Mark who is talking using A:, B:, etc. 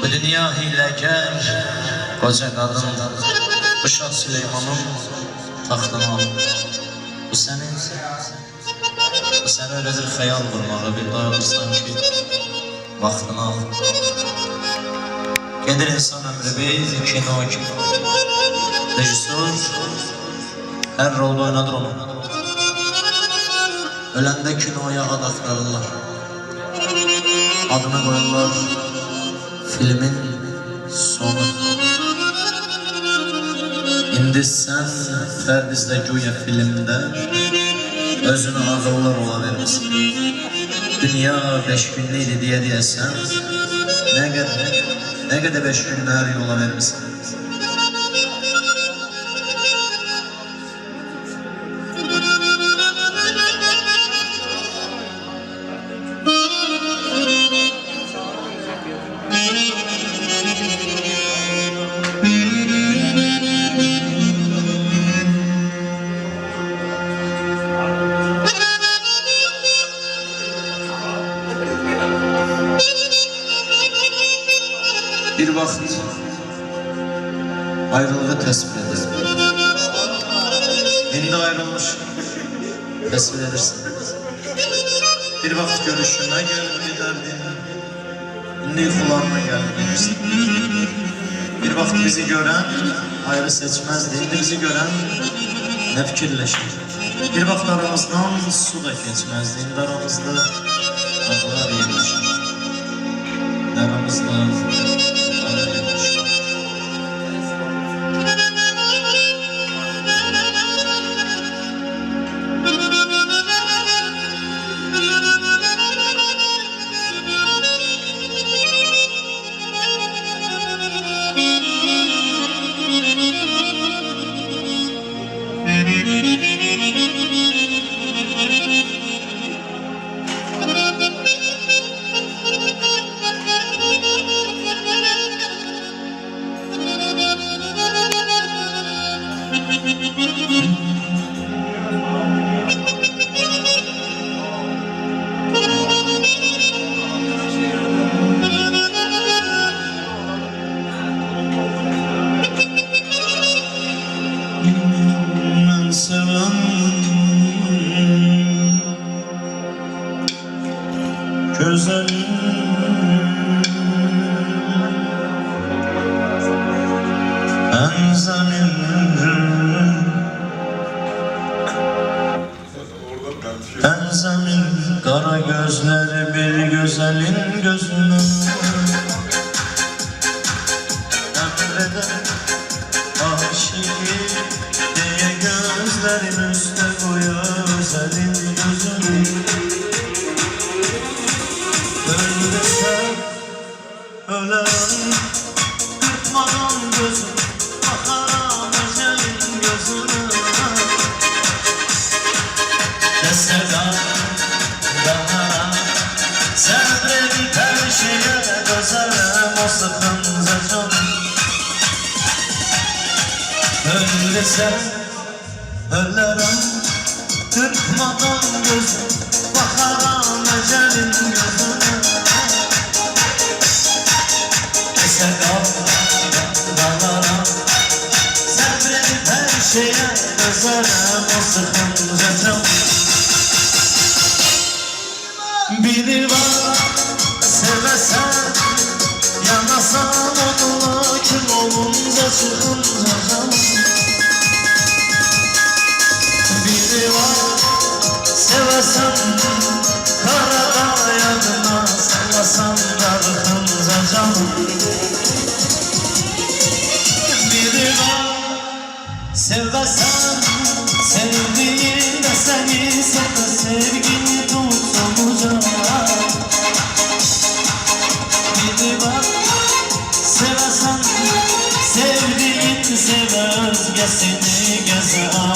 A: Bu dünya hiləgər, qoca qadın, bu Şah Süleymanın taxtını al. Bu səni öylədir xəyal vurmağa, bir dayalırsan ki, vaxtını al. Gedir insan ömrü bir, kino kimi. Rejissor hər rolda oynadır onu. Öləndə kinoya ad axtarırlar. Adını qoyurlar filmin sonu. İndi sən Fərdizlə güya filmdə özünü ağıllar ola vermişsin. Dünya 5 günlüydü deyəsən, nə qədər 5 günlər yola vermişsin. Bir vaxt ayrılığı təsvir edirsin. İndi ayrılmış təsvir edirsin. Bir vaxt görüşünə gəlib gedərdin, indi yuxularına gəlib gelirsin. Bir vaxt bizi görən ayrı seçməzdi, indi bizi görən nə fikirləşir. Bir vaxt aramızdan su da keçməzdi, indi aramızda ağlar yerləşir. Aramızda güzel benzemin kara gözleri bir güzelin gözüne emreder aşığı diye gözlerin üstte koyar özelin gözünü. Ölerim, kırpmadan gözüm, bakaram ecelin gözüne. Deseler, danaram, sabredip her şeye dözerim o sıkınca canım. Öylesem, ölerim, kırpmadan gözüm, bakaram ecelin gözüne. Sabredip her şeye dözerim o sıkınca canım. Biri var sevesen yanasan onunla kim olunca çıkınca canım. Biri var sevesen karada yanına sallasan darıkınca canım. Biri var sevesen sevdiğin de seni sevse sevgini tutulacak. Biri var sevesen sevdiğin seve özgesini geze.